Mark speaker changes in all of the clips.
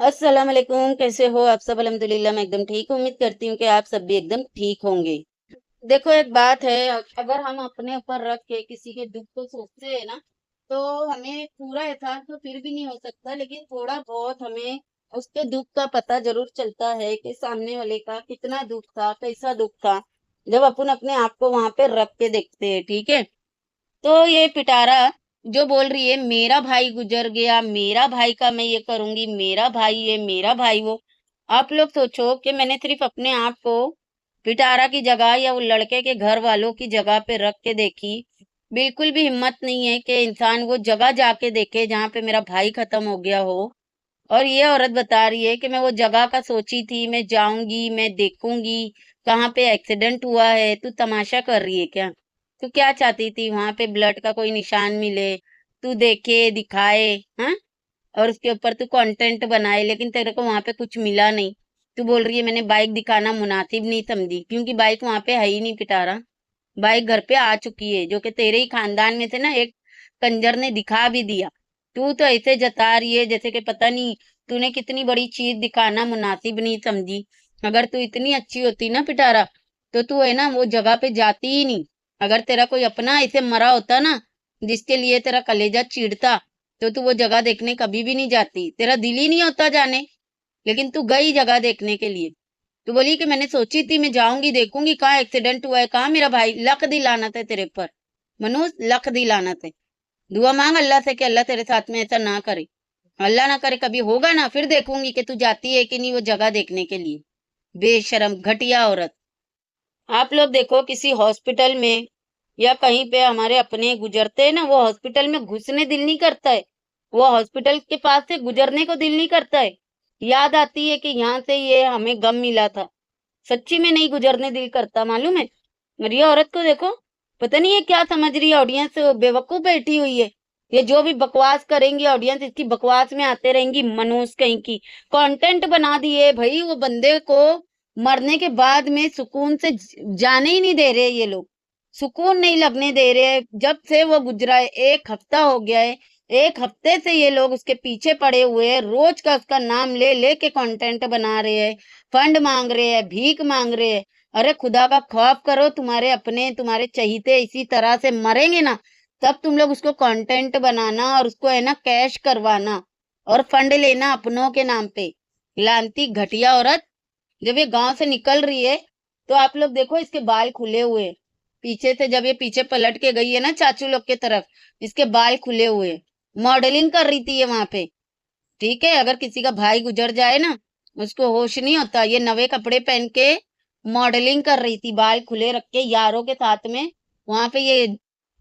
Speaker 1: अस्सलाम वालेकुम, कैसे हो आप सब? अल्हम्दुलिल्लाह मैं एकदम ठीक हूँ। उम्मीद करती हूँ कि आप सब भी एकदम ठीक होंगे। देखो एक बात है, अगर हम अपने ऊपर रख के किसी के दुख को सोचते हैं ना, तो हमें पूरा एहसास तो फिर भी नहीं हो सकता, लेकिन थोड़ा बहुत हमें उसके दुख का पता जरूर चलता है कि सामने वाले का कितना दुख था, कैसा दुख था, जब अपन अपने आप को वहां पे रख के देखते हैं। ठीक है। तो ये पिटारा जो बोल रही है मेरा भाई गुजर गया, मेरा भाई का मैं ये करूंगी, मेरा भाई ये, मेरा भाई वो। आप लोग सोचो कि मैंने सिर्फ अपने आप को पिटारा की जगह या वो लड़के के घर वालों की जगह पे रख के देखी। बिल्कुल भी हिम्मत नहीं है कि इंसान वो जगह जाके देखे जहां पे मेरा भाई खत्म हो गया हो। और ये औरत बता रही है कि मैं वो जगह का सोची थी, मैं जाऊंगी, मैं देखूंगी कहाँ पे एक्सीडेंट हुआ है। तू तमाशा कर रही है क्या? तू क्या चाहती थी? वहां पे ब्लड का कोई निशान मिले, तू देखे, दिखाए, हाँ? और उसके ऊपर तू कंटेंट बनाए, लेकिन तेरे को वहां पे कुछ मिला नहीं। तू बोल रही है मैंने बाइक दिखाना मुनासिब नहीं समझी, क्योंकि बाइक वहां पे है ही नहीं पिटारा। बाइक घर पे आ चुकी है, जो कि तेरे ही खानदान में से ना एक कंजर ने दिखा भी दिया। तू तो ऐसे जता रही है जैसे कि पता नहीं तूने कितनी बड़ी चीज दिखाना मुनासिब नहीं समझी। अगर तू इतनी अच्छी होती ना पिटारा, तो तू है ना वो जगह पे जाती ही नहीं। अगर तेरा कोई अपना ऐसे मरा होता ना, जिसके लिए तेरा कलेजा चीरता, तो तू वो जगह देखने कभी भी नहीं जाती, तेरा दिल ही नहीं होता जाने। लेकिन तू गई जगह देखने के लिए। तो बोली कि मैंने सोची थी मैं जाऊंगी, देखूंगी कहाँ एक्सीडेंट हुआ है, कहाँ मेरा भाई। लख दी लानत है तेरे पर मनोज, लख दी लानत है। दुआ मांग अल्लाह से कि अल्लाह तेरे साथ में ऐसा ना करे। अल्लाह ना करे, कभी होगा ना फिर देखूंगी कि तू जाती है कि नहीं वो जगह देखने के लिए। बेशरम घटिया औरत। आप लोग देखो किसी हॉस्पिटल में या कहीं पे हमारे अपने गुजरते हैं ना, वो हॉस्पिटल में घुसने दिल नहीं करता है। वो हॉस्पिटल के पास से गुजरने को दिल नहीं करता है। याद आती है कि यहाँ से ये हमें गम मिला था। सच्ची में नहीं गुजरने दिल करता, मालूम है। और ये औरत को देखो, पता नहीं ये क्या समझ रही है, ऑडियंस बेवकूफ बैठी हुई है। ये जो भी बकवास करेंगी ऑडियंस इसकी बकवास में आते रहेंगी, मनूस कहीं की। कंटेंट बना दिए भाई, वो बंदे को मरने के बाद में सुकून से जाने ही नहीं दे रहे ये लोग। सुकून नहीं लगने दे रहे। जब से वो गुजरा है 1 हफ्ता हो गया है। 1 हफ्ते से ये लोग उसके पीछे पड़े हुए हैं, रोज का उसका नाम ले लेके कंटेंट बना रहे हैं, फंड मांग रहे हैं, भीख मांग रहे हैं। अरे खुदा का खौफ करो, तुम्हारे अपने तुम्हारे चहीते इसी तरह से मरेंगे ना, तब तुम लोग उसको कंटेंट बनाना और उसको है ना कैश करवाना और फंड लेना अपनों के नाम पे। लांती घटिया औरत। जब ये गांव से निकल रही है, तो आप लोग देखो इसके बाल खुले हुए हैं। पीछे से जब ये पीछे पलट के गई है ना चाचू लोग के तरफ, इसके बाल खुले हुए हैं। मॉडलिंग कर रही थी ये वहां पे। ठीक है, अगर किसी का भाई गुजर जाए ना, उसको होश नहीं होता। ये नवे कपड़े पहन के मॉडलिंग कर रही थी, बाल खुले रख के यारों के साथ में। वहां पे ये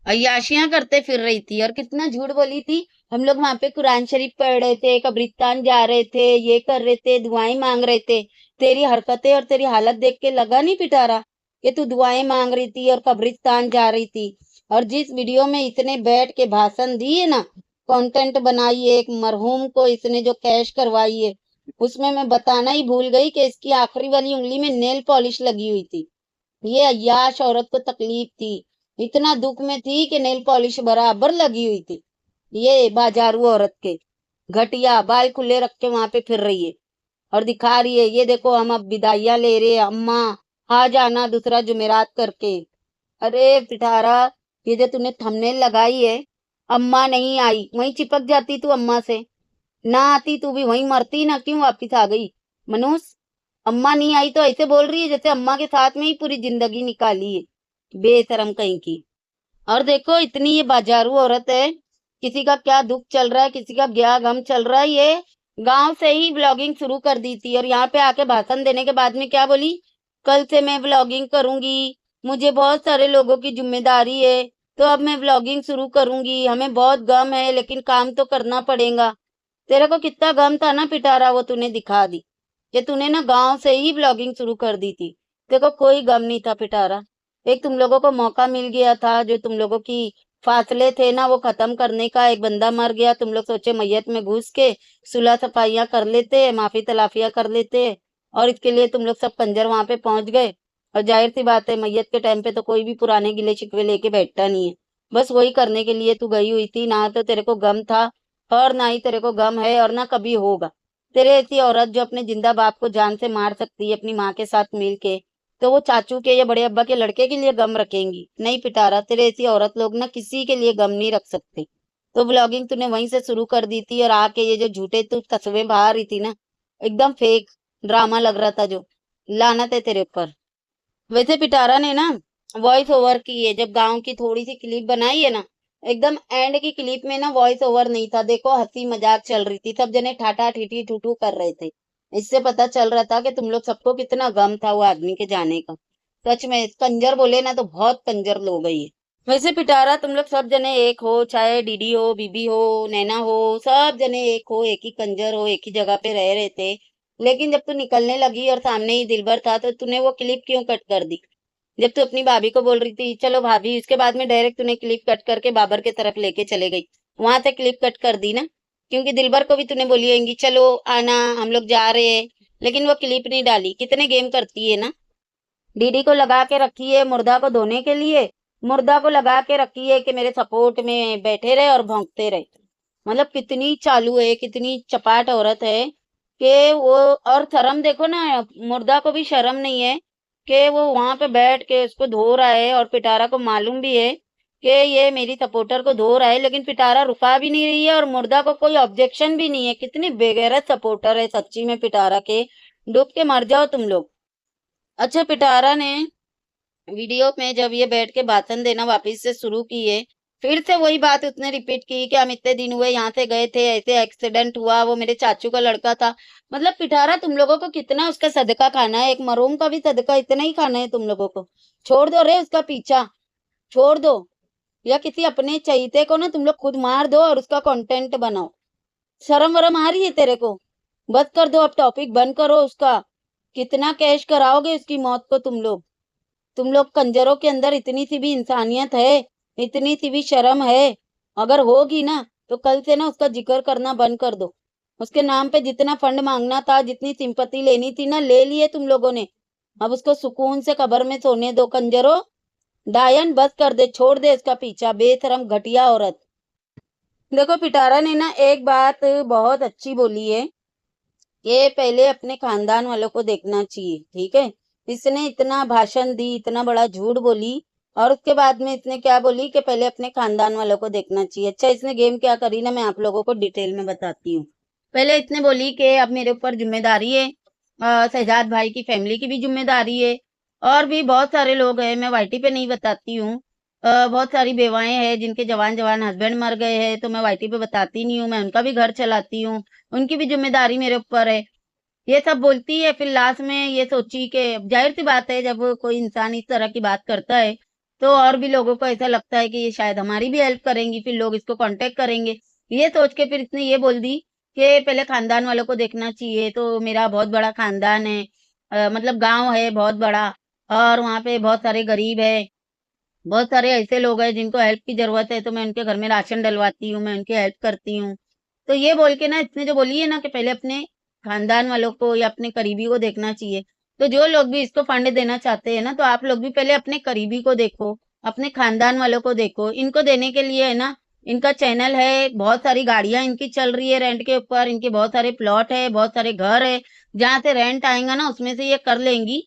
Speaker 1: अय्याशियां करते फिर रही थी। और कितना झूठ बोली थी, हम लोग वहां पे कुरान शरीफ पढ़ रहे थे, कब्रिस्तान जा रहे थे, ये कर रहे थे, दुआएं मांग रहे थे। तेरी हरकतें और तेरी हालत देख के लगा नहीं पिटारा कि तू दुआएं मांग रही थी और कब्रिस्तान जा रही थी। और जिस वीडियो में इसने बैठ के भाषण दिए ना, कंटेंट बनाई है, एक मरहूम को इसने जो कैश करवाई है, उसमें मैं बताना ही भूल गई कि इसकी आखिरी वाली उंगली में नेल पॉलिश लगी हुई थी। ये अय्याश औरत को तकलीफ थी, इतना दुख में थी कि नेल पॉलिश बराबर लगी हुई थी। ये बाजारू औरत के घटिया बाल खुले रख के वहां पे फिर रही है और दिखा रही है ये देखो हम अब विदाइयां ले रहे हैं, अम्मा आ जाना दूसरा जुमेरात करके। अरे पिठारा, ये जो तूने थंबनेल लगाई है, अम्मा नहीं आई, वहीं चिपक जाती तू अम्मा से। ना आती तू भी वहीं मरती, ना क्यों वापिस आ गई? मनुष, अम्मा नहीं आई तो ऐसे बोल रही है जैसे अम्मा के साथ में ही पूरी जिंदगी निकाली है। बेशरम कहीं की। और देखो इतनी ये बाजारू औरत है, किसी का क्या दुख चल रहा है, किसी का क्या गम चल रहा है, ये गांव से ही ब्लॉगिंग शुरू कर दी थी। और यहाँ पे आके भाषण देने के बाद में क्या बोली, कल से मैं ब्लॉगिंग करूंगी, मुझे बहुत सारे लोगों की जिम्मेदारी है, तो अब मैं ब्लॉगिंग शुरू करूंगी, हमें बहुत गम है लेकिन काम तो करना पड़ेगा। तेरे को कितना गम था ना पिटारा, वो तूने दिखा दी कि तूने ना गांव से ही ब्लॉगिंग शुरू कर दी थी। देखो कोई गम नहीं था पिटारा। एक तुम लोगों को मौका मिल गया था, जो तुम लोगों की फासले थे ना वो खत्म करने का। एक बंदा मर गया, तुम लोग सोचे मैयत में घुस के सुलह सफाइयां कर लेते, माफी तलाफियां कर लेते, और इसके लिए तुम लोग सब कंजर वहां पे पहुंच गए। और जाहिर सी बात है मैयत के टाइम पे तो कोई भी पुराने गिले शिकवे लेके बैठता नहीं है। बस वही करने के लिए तू गई हुई थी। ना तो तेरे को गम था और ना ही तेरे को गम है और ना कभी होगा। तेरे ऐसी औरत जो अपने जिंदा बाप को जान से मार सकती है अपनी माँ के साथ मिल के, तो वो चाचू के या बड़े अब्बा के लड़के के लिए गम रखेंगी? नहीं पिटारा, तेरे ऐसी औरत लोग ना किसी के लिए गम नहीं रख सकते। तो ब्लॉगिंग तूने वहीं से शुरू कर दी थी, और आके ये जो झूठे तू तस्वीरें बहा रही थी ना, एकदम फेक ड्रामा लग रहा था जो। लानत है तेरे ऊपर। वैसे पिटारा ने ना वॉइस ओवर की है, जब गांव की थोड़ी सी क्लिप बनाई है ना, एकदम एंड की क्लिप में ना वॉइस ओवर नहीं था। देखो हंसी मजाक चल रही थी, सब जने ठाठा ठीठी ठूठू कर रहे थे। इससे पता चल रहा था कि तुम लोग सबको कितना गम था वो आदमी के जाने का। सच में कंजर बोले ना तो बहुत कंजर लोग है ये। वैसे पिटारा तुम लोग सब जने एक हो, चाहे डीडी हो, बीबी हो, नैना हो, सब जने एक हो, एक ही कंजर हो, एक ही जगह पे रह रहे थे। लेकिन जब तू निकलने लगी और सामने ही दिलबर था, तो तूने वो क्लिप क्यों कट कर दी? जब तू अपनी भाभी को बोल रही थी चलो भाभी, उसके बाद में डायरेक्ट तूने क्लिप कट करके बाबर के तरफ लेके चले गई। वहां से क्लिप कट कर दी ना, क्योंकि दिलबर को भी तूने बोली होंगी चलो आना हम लोग जा रहे हैं, लेकिन वो क्लिप नहीं डाली। कितने गेम करती है ना। डीडी को लगा के रखी है मुर्दा को धोने के लिए, मुर्दा को लगा के रखी है कि मेरे सपोर्ट में बैठे रहे और भौंकते रहे। मतलब कितनी चालू है, कितनी चपाट औरत है कि वो। और शर्म देखो ना, मुर्दा को भी शर्म नहीं है कि वो वहां पे बैठ के उसको धो रहा है, और पिटारा को मालूम भी है कि ये मेरी सपोर्टर को धो रहा है, लेकिन पिटारा रुका भी नहीं रही है और मुर्दा को कोई ऑब्जेक्शन भी नहीं है। कितनी बेगैरत सपोर्टर है सच्ची में पिटारा के। डूब के मर जाओ तुम लोग। अच्छा पिटारा ने वीडियो में जब ये बैठ के भाषण देना वापस से शुरू किए, फिर से वही बात उसने रिपीट की कि हम इतने दिन हुए यहाँ से गए थे, ऐसे एक्सीडेंट हुआ, वो मेरे चाचू का लड़का था। मतलब पिटारा तुम लोगों को कितना उसका सदका खाना है? एक मरूम का भी सदका इतना ही खाना है तुम लोगों को? छोड़ दो रे उसका पीछा, छोड़ दो। या किसी अपने चहीते को ना तुम लोग खुद मार दो और उसका कंटेंट बनाओ। शर्म वरम आ रही है तेरे को? बस कर दो, अब टॉपिक बंद करो उसका। कितना कैश कराओगे उसकी मौत को तुम लोग? तुम लोग कंजरों के अंदर इतनी सी भी इंसानियत है, इतनी सी भी शर्म है? अगर होगी ना तो कल से ना उसका जिक्र करना बंद कर दो। उसके नाम पे जितना फंड मांगना था, जितनी सिंपत्ति लेनी थी ना, ले लिए तुम लोगों ने। अब उसको सुकून से कब्र में सोने दो कंजरों। डायन बस कर दे, छोड़ दे इसका पीछा, बेशरम घटिया औरत। देखो पिटारा ने ना एक बात बहुत अच्छी बोली है कि पहले अपने खानदान वालों को देखना चाहिए, ठीक है। इसने इतना भाषण दी, इतना बड़ा झूठ बोली, और उसके बाद में इसने क्या बोली कि पहले अपने खानदान वालों को देखना चाहिए। अच्छा इसने गेम क्या करी ना, मैं आप लोगों को डिटेल में बताती हूँ। पहले इसने बोली कि अब मेरे ऊपर जिम्मेदारी है, शहजाद भाई की फैमिली की भी जिम्मेदारी है, और भी बहुत सारे लोग हैं, मैं वाईटी पे नहीं बताती हूँ। बहुत सारी बेवाएं हैं जिनके जवान जवान हस्बैंड मर गए हैं, तो मैं वाईटी पे बताती नहीं हूँ, मैं उनका भी घर चलाती हूँ, उनकी भी जिम्मेदारी मेरे ऊपर है। ये सब बोलती है, फिर लास्ट में ये सोची कि जाहिर सी बात है जब कोई इंसान इस तरह की बात करता है तो और भी लोगों को ऐसा लगता है कि ये शायद हमारी भी हेल्प करेंगी, फिर लोग इसको कांटेक्ट करेंगे। ये सोच के फिर इसने ये बोल दी कि पहले खानदान वालों को देखना चाहिए। तो मेरा बहुत बड़ा खानदान है, मतलब गांव है बहुत बड़ा, और वहाँ पे बहुत सारे गरीब है, बहुत सारे ऐसे लोग हैं जिनको हेल्प की जरूरत है, तो मैं उनके घर में राशन डलवाती हूँ, मैं उनकी हेल्प करती हूँ। तो ये बोल के ना इसने जो बोली है ना कि पहले अपने खानदान वालों को या अपने करीबी को देखना चाहिए। तो जो लोग भी इसको फंड देना चाहते हैं ना, तो आप लोग भी पहले अपने करीबी को देखो, अपने खानदान वालों को देखो। इनको देने के लिए है ना, इनका चैनल है, बहुत सारी गाड़ियां इनकी चल रही है रेंट के ऊपर, इनके बहुत सारे प्लॉट है, बहुत सारे घर है, जहां से रेंट आएगा ना उसमें से ये कर लेंगी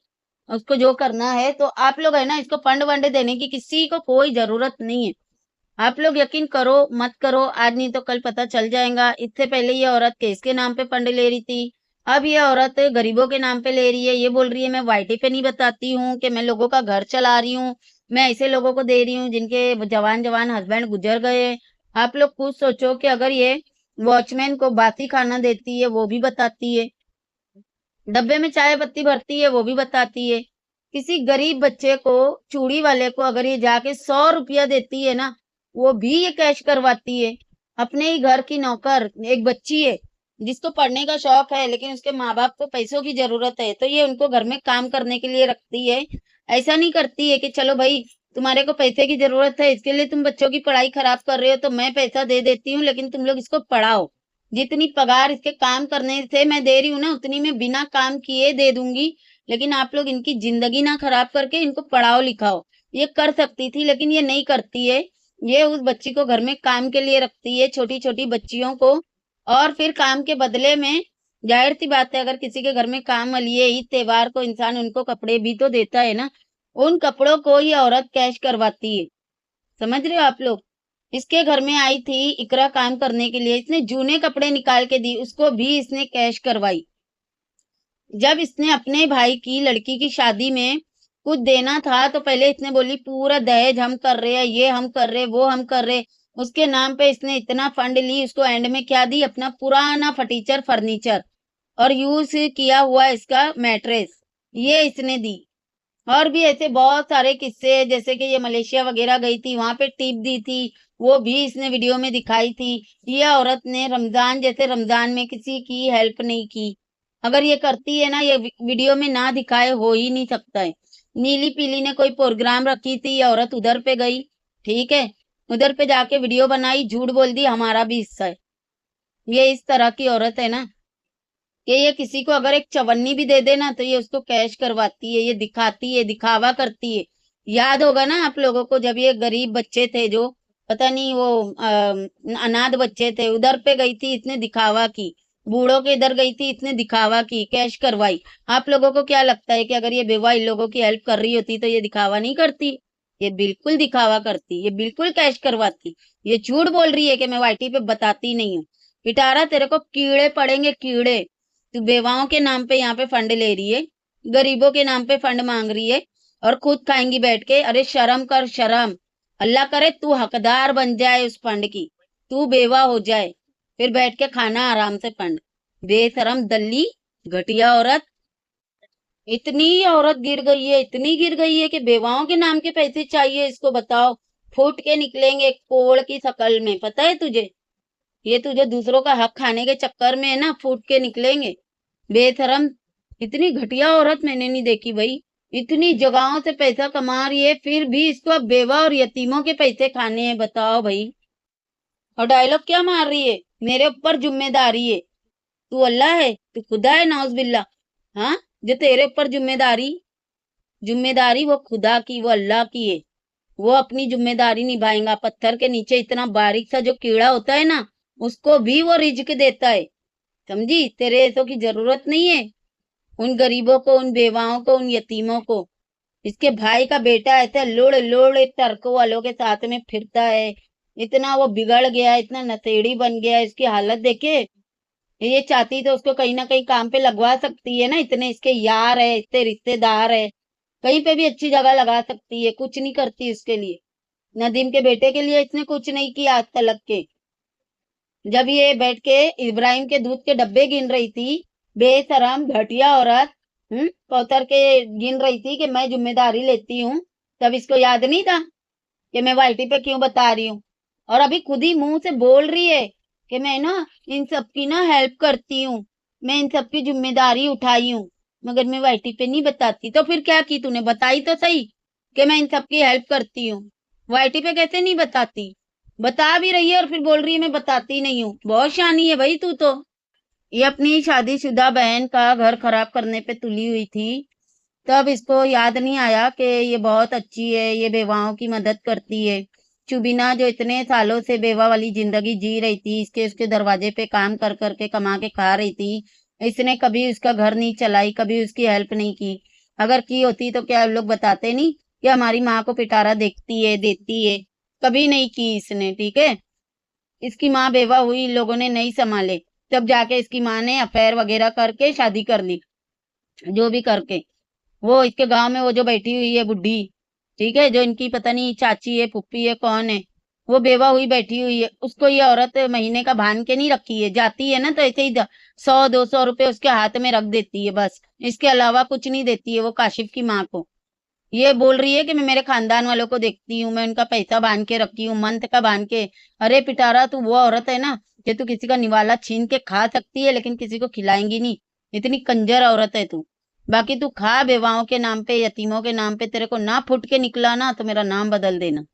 Speaker 1: उसको जो करना है। तो आप लोग है ना इसको फंड वंड देने की किसी को कोई जरूरत नहीं है। आप लोग यकीन करो मत करो, आज नहीं तो कल पता चल जाएगा। इससे पहले ये औरत केस के नाम पे फंड ले रही थी, अब ये औरत गरीबों के नाम पे ले रही है। ये बोल रही है मैं वाईटी पे नहीं बताती हूँ कि मैं लोगों का घर चला रही हूँ, मैं ऐसे लोगों को दे रही हूँ जिनके जवान जवान हस्बैंड गुजर गए। आप लोग खुद सोचो कि अगर ये वॉचमैन को बासी खाना देती है वो भी बताती है, डब्बे में चाय पत्ती भरती है वो भी बताती है, किसी गरीब बच्चे को, चूड़ी वाले को अगर ये जाके 100 रुपया देती है ना, वो भी ये कैश करवाती है। अपने ही घर की नौकर एक बच्ची है जिसको पढ़ने का शौक है, लेकिन उसके माँ बाप को पैसों की जरूरत है, तो ये उनको घर में काम करने के लिए रखती है। ऐसा नहीं करती है कि चलो भाई तुम्हारे को पैसे की जरूरत है, इसके लिए तुम बच्चों की पढ़ाई खराब कर रहे हो तो मैं पैसा दे देती हूँ, लेकिन तुम लोग इसको पढ़ाओ। जितनी पगार इसके काम करने से मैं दे रही हूँ ना, उतनी मैं बिना काम किए दे दूंगी, लेकिन आप लोग इनकी जिंदगी ना खराब करके इनको पढ़ाओ लिखाओ। ये कर सकती थी लेकिन ये नहीं करती है। ये उस बच्ची को घर में काम के लिए रखती है, छोटी छोटी बच्चियों को, और फिर काम के बदले में जाहिर सी बात है, अगर किसी के घर में काम वाली है, ईद त्योहार को इंसान उनको कपड़े भी तो देता है ना। उन कपड़ों को ये औरत कैश करवाती है। समझ रहे हो आप लोग? इसके घर में आई थी इकरा काम करने के लिए, इसने जूने कपड़े निकाल के दी, उसको भी इसने कैश करवाई। जब इसने अपने भाई की लड़की की शादी में कुछ देना था तो पहले इसने बोली पूरा दहेज हम कर रहे हैं, ये हम कर रहे, वो हम कर रहे। उसके नाम पे इसने इतना फंड ली, उसको एंड में क्या दी? अपना पुराना फटीचर फर्नीचर और यूज किया हुआ इसका मैट्रेस, ये इसने दी। और भी ऐसे बहुत सारे किस्से हैं, जैसे कि ये मलेशिया वगैरह गई थी, वहां पे टिप दी थी, वो भी इसने वीडियो में दिखाई थी। ये औरत ने रमजान जैसे रमजान में किसी की हेल्प नहीं की। अगर ये करती है ना, ये वीडियो में ना दिखाए हो ही नहीं सकता है। नीली पीली ने कोई प्रोग्राम रखी थी, ये औरत उधर पे गई, ठीक है, उधर पे जाके वीडियो बनाई, झूठ बोल दी हमारा भी हिस्सा है। ये इस तरह की औरत है ना, कि ये किसी को अगर एक चवन्नी भी दे दे ना तो ये उसको कैश करवाती है, ये दिखाती है, दिखावा करती है। याद होगा ना आप लोगों को, जब ये गरीब बच्चे थे जो पता नहीं वो अनाथ बच्चे थे, उधर पे गई थी इसने दिखावा की। बूढ़ों के इधर गई थी इसने दिखावा की, कैश करवाई। आप लोगों को क्या लगता है कि अगर ये बेवा इन लोगों की हेल्प कर रही होती तो ये दिखावा नहीं करती? ये बिल्कुल दिखावा करती, ये बिल्कुल कैश करवाती। ये झूठ बोल रही है कि मैं वाईटी पे बताती नहीं हूँ। पिटारा तेरे को कीड़े पड़ेंगे, कीड़े। तू बेवाओं के नाम पे यहाँ पे फंड ले रही है, गरीबों के नाम पे फंड मांग रही है, और खुद खाएंगी बैठ के। अरे शर्म कर, शर्म। अल्लाह करे तू हकदार बन जाए उस फंड की, तू बेवा हो जाए, फिर बैठ के खाना आराम से फंड। बेशरम दल्ली, घटिया औरत। इतनी औरत गिर गई है, इतनी गिर गई है कि बेवाओं के नाम के पैसे चाहिए इसको, बताओ। फूट के निकलेंगे कोड़ की शकल में, पता है तुझे? ये तुझे दूसरों का हक खाने के चक्कर में है ना, फूट के निकलेंगे। बेशरम। इतनी घटिया औरत मैंने नहीं देखी भाई। इतनी जगहों से पैसा कमा रही है, फिर भी इसको अब बेवा और यतीमों के पैसे खाने हैं, बताओ भाई। और डायलॉग क्या मार रही है? मेरे ऊपर जिम्मेदारी है। तू अल्लाह है? तू खुदा है? नाउज बिल्ला। हाँ, जो तेरे ऊपर जिम्मेदारी, जिम्मेदारी वो खुदा की, वो अल्लाह की है। वो अपनी जिम्मेदारी निभाएगा। पत्थर के नीचे इतना बारीक सा जो कीड़ा होता है ना, उसको भी वो रिज्क देता है। समझी? तेरे ऐसों की जरूरत नहीं है उन गरीबों को, उन बेवाओं को, उन यतीमों को। इसके भाई का बेटा ऐसे लोड़ लोड़ टर्कों वालों के साथ में फिरता है। इतना वो बिगड़ गया, इतना नशेड़ी बन गया, इसकी हालत देखे। ये चाहती तो उसको कहीं ना कहीं काम पे लगवा सकती है ना, इतने इसके यार है, इतने रिश्तेदार है, कहीं पे भी अच्छी जगह लगा सकती है। कुछ नहीं करती उसके लिए। नदीम के बेटे के लिए इसने कुछ नहीं किया आज तलक के। जब ये बैठ के इब्राहिम के दूध के डब्बे गिन रही थी, बेशरम घटिया औरत, कौतर के गिन रही थी कि मैं जिम्मेदारी लेती हूँ, तब इसको याद नहीं था कि मैं वाईटी पे क्यों बता रही हूँ? और अभी खुद ही मुंह से बोल रही है कि मैं ना इन सबकी ना हेल्प करती हूँ, मैं इन सबकी जिम्मेदारी उठाई हूँ, मगर मैं वाईटी पे नहीं बताती। तो फिर क्या की तूने? बताई तो सही कि मैं इन सबकी हेल्प करती हूँ। वाईटी पे कैसे नहीं बताती? बता भी रही है और फिर बोल रही है मैं बताती नहीं हूँ। बहुत शानी है भाई तू तो। ये अपनी शादीशुदा बहन का घर खराब करने पे तुली हुई थी, तब इसको याद नहीं आया कि ये बहुत अच्छी है, ये बेवाओं की मदद करती है। चुबीना जो इतने सालों से बेवा वाली जिंदगी जी रही थी, इसके उसके दरवाजे पे काम कर करके कमा के खा रही थी, इसने कभी उसका घर नहीं चलाई, कभी उसकी हेल्प नहीं की। अगर की होती तो क्या लोग बताते नहीं कि हमारी माँ को पिटारा देखती है, देती है? कभी नहीं की इसने, ठीक है। इसकी माँ बेवा हुई, लोगों ने नहीं संभाले, तब जाके इसकी माँ ने अफेयर वगैरह करके शादी कर ली, जो भी करके। वो इसके गांव में वो जो बैठी हुई है बुढ़ी, ठीक है, जो इनकी पता नहीं चाची है, फुप्पी है, कौन है, वो बेवा हुई बैठी हुई है, उसको ये औरत महीने का भान के नहीं रखी है। जाती है ना तो ऐसे ही 100-200 रुपए उसके हाथ में रख देती है, बस इसके अलावा कुछ नहीं देती है वो काशिफ की माँ को। ये बोल रही है कि मैं मेरे खानदान वालों को देखती हूँ, मैं उनका पैसा बांध के रखी हूँ, मंथ का बांध के। अरे पिटारा, तू वो औरत है ना कि तू किसी का निवाला छीन के खा सकती है, लेकिन किसी को खिलाएंगी नहीं। इतनी कंजर औरत है तू। बाकी तू खा बेवाओं के नाम पे, यतीमों के नाम पे, तेरे को ना फुट के निकला ना तो मेरा नाम बदल देना।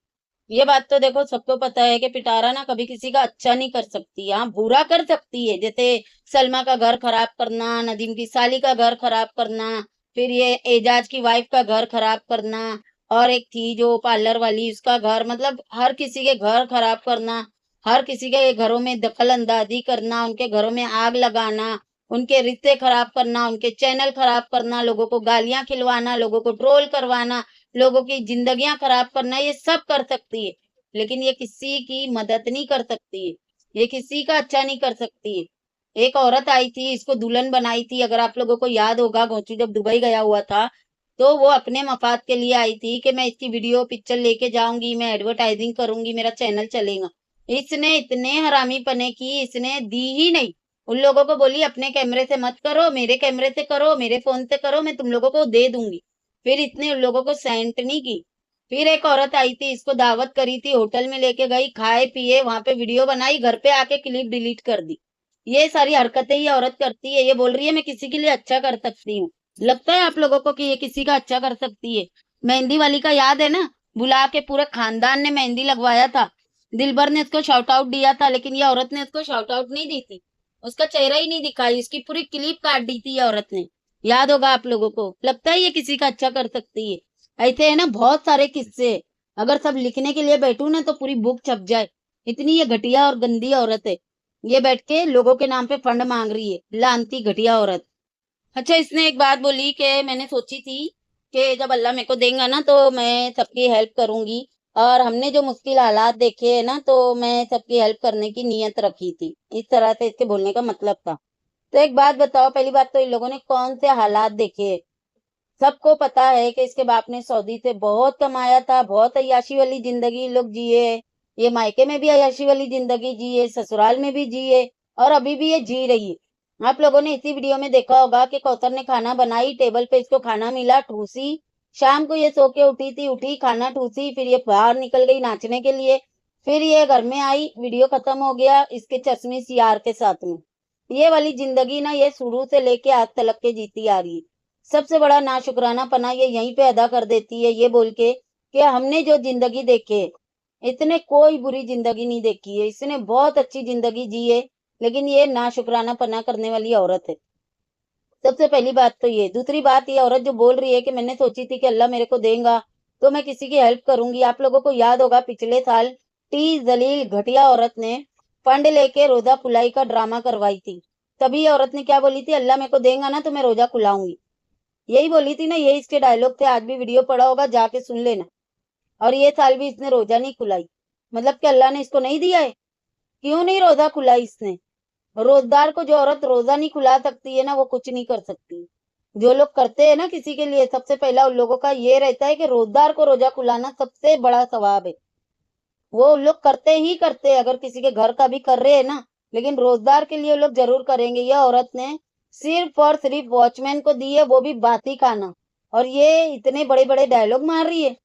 Speaker 1: ये बात तो देखो सबको पता है कि पिटारा ना कभी किसी का अच्छा नहीं कर सकती, हाँ बुरा कर सकती है। जैसे सलमा का घर खराब करना, नदीम की साली का घर खराब करना, फिर ये एजाज की वाइफ का घर खराब करना, और एक थी जो पार्लर वाली उसका घर, मतलब हर किसी के घर खराब करना, हर किसी के घरों में दखल अंदाजी करना, उनके घरों में आग लगाना, उनके रिश्ते खराब करना, उनके चैनल खराब करना, लोगों को गालियां खिलवाना, लोगों को ट्रोल करवाना, लोगों की जिंदगियां खराब करना, ये सब कर सकती है। लेकिन ये किसी की मदद नहीं कर सकती है, ये किसी का अच्छा नहीं कर सकती है। एक औरत आई थी, इसको दुल्हन बनाई थी, अगर आप लोगों को याद होगा, घोंचू जब दुबई गया हुआ था तो वो अपने मफाद के लिए आई थी कि मैं इसकी वीडियो पिक्चर लेके जाऊंगी, मैं एडवर्टाइजिंग करूंगी, मेरा चैनल चलेगा। इसने इतने हरामीपने की, इसने दी ही नहीं। उन लोगों को बोली अपने कैमरे से मत करो, मेरे कैमरे से करो, मेरे फोन से करो, मैं तुम लोगों को दे दूंगी। फिर इसने उन लोगों को सेंड नहीं की। फिर एक औरत आई थी, इसको दावत करी थी, होटल में लेके गई, खाए पिए, वहां पे वीडियो बनाई, घर पे आके क्लिप डिलीट कर दी। ये सारी हरकतें ये औरत करती है। ये बोल रही है मैं किसी के लिए अच्छा कर सकती हूँ। लगता है आप लोगों को कि ये किसी का अच्छा कर सकती है? मेहंदी वाली का याद है ना, बुला के पूरे खानदान ने मेहंदी लगवाया था। दिलबर ने उसको शाउट आउट दिया था, लेकिन ये औरत ने उसको शाउट आउट नहीं दी थी, उसका चेहरा ही नहीं दिखाई, उसकी पूरी क्लिप काट दी थी ये औरत ने। याद होगा आप लोगों को। लगता है ये किसी का अच्छा कर सकती है? ऐसे है ना बहुत सारे किस्से हैं। अगर सब लिखने के लिए बैठू ना तो पूरी बुक छप जाए। इतनी ये घटिया और गंदी औरत है। ये बैठ के लोगों के नाम पे फंड मांग रही है, लानती घटिया औरत। अच्छा, इसने एक बात बोली कि मैंने सोची थी कि जब अल्लाह मेरे को देगा ना तो मैं सबकी हेल्प करूंगी, और हमने जो मुश्किल हालात देखे है ना तो मैं सबकी हेल्प करने की नीयत रखी थी। इस तरह से इसके बोलने का मतलब था। तो एक बात बताओ, पहली बात तो इन लोगों ने कौन से हालात देखे है? सबको पता है कि इसके बाप ने सऊदी से बहुत कमाया था, बहुत अय्याशी वाली जिंदगी ये लोग जिए है। ये मायके में भी अय्याशी वाली जिंदगी जिए, ससुराल में भी जिए, और अभी भी ये जी रही है। आप लोगों ने इसी वीडियो में देखा होगा कि कौसर ने खाना बनाई, टेबल पे इसको खाना मिला, ठूसी। शाम को ये सो के उठी थी, उठी खाना ठूसी, फिर ये बाहर निकल गई नाचने के लिए। फिर ये घर में आई, वीडियो खत्म हो गया इसके चश्मिश यार के साथ में। ये वाली जिंदगी ना ये शुरू से लेके आज तलक के जीती आ रही है। सबसे बड़ा नाशुक्राना पना ये यहीं पे अदा कर देती है, ये बोल के कि हमने जो जिंदगी देखे, इसने कोई बुरी जिंदगी नहीं देखी है, इसने बहुत अच्छी जिंदगी जी है। लेकिन ये नाशुक्राना पना करने वाली औरत है। सबसे पहली बात तो ये। दूसरी बात, ये औरत जो बोल रही है कि मैंने सोची थी कि अल्लाह मेरे को देगा तो मैं किसी की हेल्प करूंगी। आप लोगों को याद होगा पिछले साल टी जलील घटिया औरत ने फंड लेके रोजा खुलाई का ड्रामा करवाई थी। तभी ये औरत ने क्या बोली थी, अल्लाह मेरे को देगा ना तो मैं रोजा खुलाऊंगी। यही बोली थी ना, यही इसके डायलॉग थे। आज भी वीडियो पड़ा होगा, जाके सुन लेना। और ये साल भी इसने रोजा नहीं खुलाई। मतलब कि अल्लाह ने इसको नहीं दिया है? क्यों नहीं रोजा खुलाई इसने? रोजगार को जो औरत रोजा नहीं खुला सकती है ना, वो कुछ नहीं कर सकती। जो लोग करते हैं ना किसी के लिए, सबसे पहला उन लोगों का ये रहता है कि रोजगार को रोजा खुलाना सबसे बड़ा सवाब है। वो लोग करते ही करते हैं, अगर किसी के घर का भी कर रहे हैं ना, लेकिन रोजगार के लिए वो लोग जरूर करेंगे। यह औरत ने सिर्फ और सिर्फ वॉचमैन को दी है, वो भी बाती खाना, और ये इतने बड़े बड़े डायलॉग मार रही है।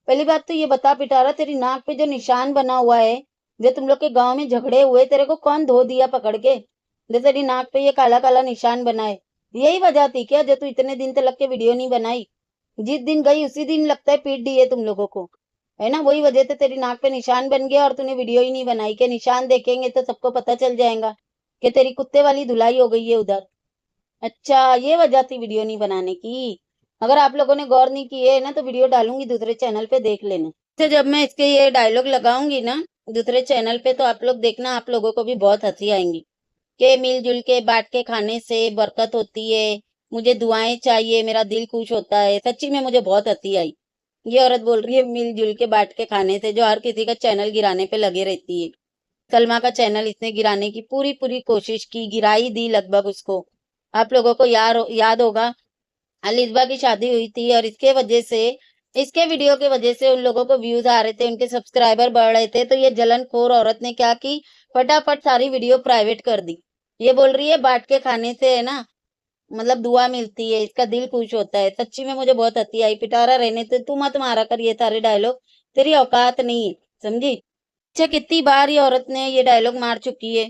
Speaker 1: पहली बात तो ये बता पिटारा, तेरी नाक पे जो निशान बना हुआ है, जो तुम लोग के गांव में झगड़े हुए, तेरे को कौन धो दिया पकड़ के? जो तेरी नाक पे ये काला काला निशान बना है, यही वजह थी क्या जो तू इतने दिन तक के वीडियो नहीं बनाई? जिस दिन गई उसी दिन लगता है पीट दी है तुम लोगों को, है ना? वही वजह से तेरी नाक पे निशान बन गया और तूने वीडियो ही नहीं बनाई। के निशान देखेंगे तो सबको पता चल जाएगा कि तेरी कुत्ते वाली धुलाई हो गई है उधर। अच्छा, ये वजह थी वीडियो नहीं बनाने की। अगर आप लोगों ने गौर नहीं किए ना तो वीडियो डालूंगी दूसरे चैनल पे, देख लेना। तो जब मैं इसके ये डायलॉग लगाऊंगी ना दूसरे चैनल पे, तो आप लोग देखना, आप लोगों को भी बहुत हंसी आएंगी कि मिलजुल के बांट के खाने से बरकत होती है, मुझे दुआएं चाहिए, मेरा दिल खुश होता है। सच्ची में मुझे बहुत हंसी आई। ये औरत बोल रही है मिलजुल के बांट के खाने से, जो हर किसी का चैनल गिराने पे लगे रहती है। सलमा का चैनल इसने गिराने की पूरी पूरी कोशिश की, गिराई दी लगभग उसको। आप लोगों को याद होगा अलिजबा की शादी हुई थी, और इसके वजह से, इसके वीडियो के वजह से उन लोगों को व्यूज आ रहे थे, उनके सब्सक्राइबर बढ़ रहे थे। तो ये जलनखोर औरत ने क्या की, फटाफट सारी वीडियो प्राइवेट कर दी। ये बोल रही है बांट के खाने से है ना, मतलब दुआ मिलती है, इसका दिल खुश होता है। सच्ची में मुझे बहुत हंसी आई। पिटारा रहने तो तू मत मारा कर ये सारे डायलॉग, तेरी औकात नहीं है, समझी? अच्छा, कितनी बार ये औरत ने ये डायलॉग मार चुकी है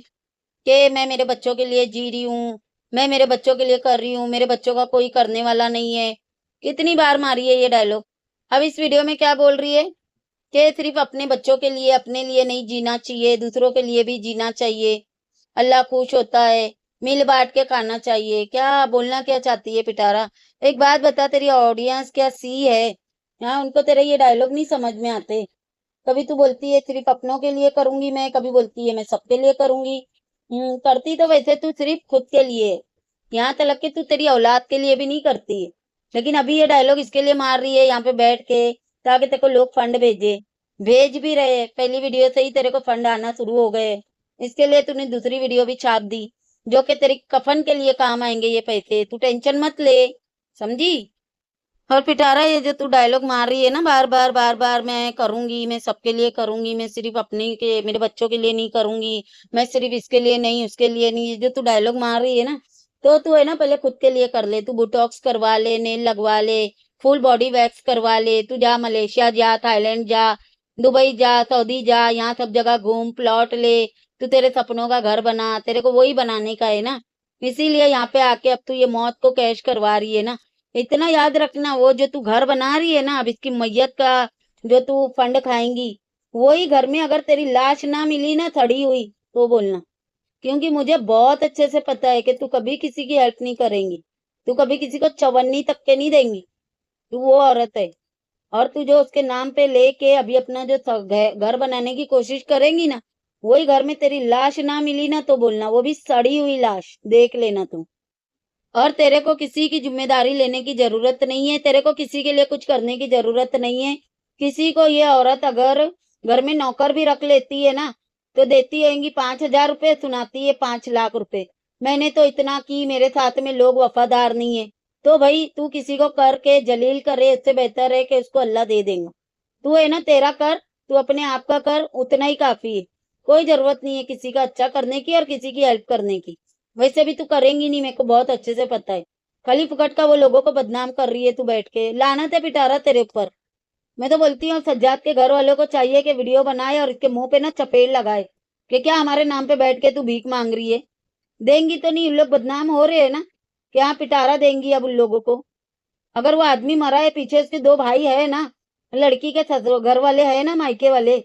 Speaker 1: कि मैं मेरे बच्चों के लिए जी रही हूँ, मैं मेरे बच्चों के लिए कर रही हूँ, मेरे बच्चों का कोई करने वाला नहीं है। कितनी बार मारी है ये डायलॉग। अब इस वीडियो में क्या बोल रही है कि सिर्फ अपने बच्चों के लिए, अपने लिए नहीं जीना चाहिए, दूसरों के लिए भी जीना चाहिए, अल्लाह खुश होता है, मिल बांट के खाना चाहिए। क्या बोलना क्या चाहती है पिटारा? एक बात बता, तेरी ऑडियंस क्या सी है? हाँ, उनको तेरे ये डायलॉग नहीं समझ में आते। कभी तू बोलती है सिर्फ अपनों के लिए करूंगी मैं, कभी बोलती है मैं सबके लिए करूंगी। करती तो वैसे तू सिर्फ खुद के लिए है। यहाँ तक कि तू तेरी औलाद के लिए भी नहीं करती है, लेकिन अभी ये डायलॉग इसके लिए मार रही है यहाँ पे बैठ के ताकि तेरे को लोग फंड भेजे। भेज भी रहे, पहली वीडियो से ही तेरे को फंड आना शुरू हो गए। इसके लिए तूने दूसरी वीडियो भी छाप दी, जो कि तेरी कफन के लिए काम आएंगे ये पैसे, तू टेंशन मत ले, समझी। और पिटारा ये जो तू डायलॉग मार रही है ना बार बार, मैं करूंगी, मैं सबके लिए करूंगी, मैं सिर्फ अपने के मेरे बच्चों के लिए नहीं करूंगी, मैं सिर्फ इसके लिए नहीं उसके लिए नहीं, ये जो तू डायलॉग मार रही है ना, तो तू है ना पहले खुद के लिए कर ले। तू बोटॉक्स करवा ले, नेल लगवा ले, फुल बॉडी वैक्स करवा ले, तू जा मलेशिया जा, थाईलैंड जा, दुबई जा, सऊदी जा, यहाँ सब जगह घूम, प्लॉट ले, तू तेरे सपनों का घर बना, तेरे को वही बनाने का है ना। इसीलिए यहाँ पे आके अब तू ये मौत को कैश करवा रही है ना। इतना याद रखना, वो जो तू घर बना रही है ना, अब इसकी मैयत का जो तू फंड खाएंगी, वही घर में अगर तेरी लाश ना मिली ना सड़ी हुई, तो बोलना। क्योंकि मुझे बहुत अच्छे से पता है कि तू कभी किसी की हेल्प नहीं करेंगी, तू कभी किसी को चवन्नी तक के नहीं देंगी। तू वो औरत है। और तू जो उसके नाम पे लेके अभी अपना जो घर बनाने की कोशिश करेंगी ना, वही घर में तेरी लाश ना मिली ना, तो बोलना, वो भी सड़ी हुई लाश देख लेना तू। और तेरे को किसी की जिम्मेदारी लेने की जरूरत नहीं है, तेरे को किसी के लिए कुछ करने की जरूरत नहीं है। किसी को ये औरत अगर घर में नौकर भी रख लेती है ना, तो देती रहेंगी 5,000 रुपए, सुनाती है 5 लाख रुपए। मैंने तो इतना की, मेरे साथ में लोग वफादार नहीं है। तो भाई तू किसी को करके जलील करे, उससे बेहतर है कि उसको अल्लाह दे देगा। तू है ना तेरा कर, तू अपने आप का कर, उतना ही काफी है। कोई जरूरत नहीं है किसी का अच्छा करने की और किसी की हेल्प करने की। वैसे भी तू करेंगी नहीं, मेरे को बहुत अच्छे से पता है। खाली फुकट का वो लोगों को बदनाम कर रही है तू बैठ के, लानत है पिटारा तेरे ऊपर। मैं तो बोलती हूँ सज्जाद के घर वालों को चाहिए कि वीडियो बनाए और इसके मुंह पे ना चपेट लगाए कि क्या हमारे नाम पे बैठ के तू भीख मांग रही है। देंगी तो नहीं, उन लोग बदनाम हो रहे हैं ना, क्या पिटारा देंगी अब उन लोगों को। अगर वो आदमी मरा है, पीछे उसके 2 भाई है ना, लड़की के घर वाले है ना, मायके वाले,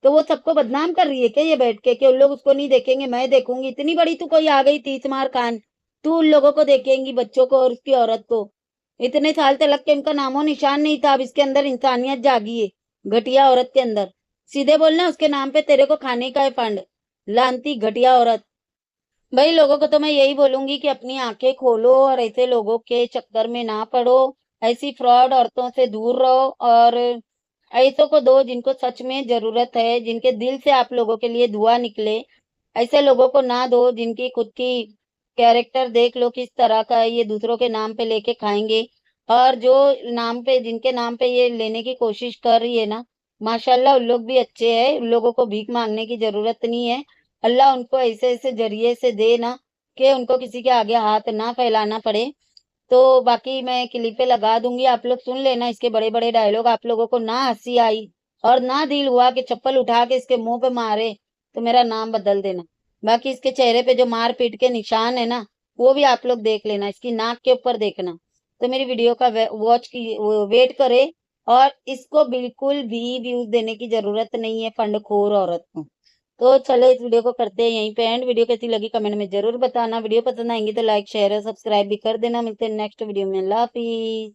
Speaker 1: तो वो सबको बदनाम कर रही है क्या ये बैठ के कि उन लोग उसको नहीं देखेंगे, मैं देखूंगी। इतनी बड़ी तू कोई आ गई 30 मार कान, तू उन लोगों को देखेंगी, बच्चों को और उसकी औरत को। इतने साल तक के इनका नामो निशान नहीं था, अब इसके अंदर इंसानियत जागी है, घटिया औरत के अंदर। सीधे बोलना, उसके नाम पे तेरे को खाने का है फंड, लानती घटिया औरत। भाई लोगों को तो मैं यही बोलूंगी कि अपनी आंखें खोलो और ऐसे लोगों के चक्कर में ना पड़ो। ऐसी फ्रॉड औरतों से दूर रहो और ऐसों को दो जिनको सच में जरूरत है, जिनके दिल से आप लोगों के लिए दुआ निकले। ऐसे लोगों को ना दो जिनकी खुद की कैरेक्टर देख लो किस तरह का है, ये दूसरों के नाम पे लेके खाएंगे। और जो नाम पे जिनके नाम पे ये लेने की कोशिश कर रही है ना, माशाल्लाह उन लोग भी अच्छे हैं, उन लोगों को भीख मांगने की जरूरत नहीं है। अल्लाह उनको ऐसे ऐसे जरिए से दे ना कि उनको किसी के आगे हाथ ना फैलाना पड़े। तो बाकी मैं क्लिपें लगा दूंगी, आप लोग सुन लेना इसके बड़े बड़े डायलॉग। आप लोगों को ना हंसी आई और ना दिल हुआ कि चप्पल उठा के इसके मुंह पे मारे, तो मेरा नाम बदल देना। बाकी इसके चेहरे पे जो मार पीट के निशान है ना, वो भी आप लोग देख लेना, इसकी नाक के ऊपर देखना। तो मेरी वीडियो का वॉच की वेट करे। और इसको बिल्कुल भी व्यूज देने की जरूरत नहीं है फंडखोर औरत को। तो चलो इस वीडियो को करते हैं यहीं पे एंड। वीडियो कैसी लगी कमेंट में जरूर बताना। वीडियो पसंद आएंगी तो लाइक शेयर और सब्सक्राइब भी कर देना। मिलते हैं नेक्स्ट वीडियो में। अल्लाह हाफिज।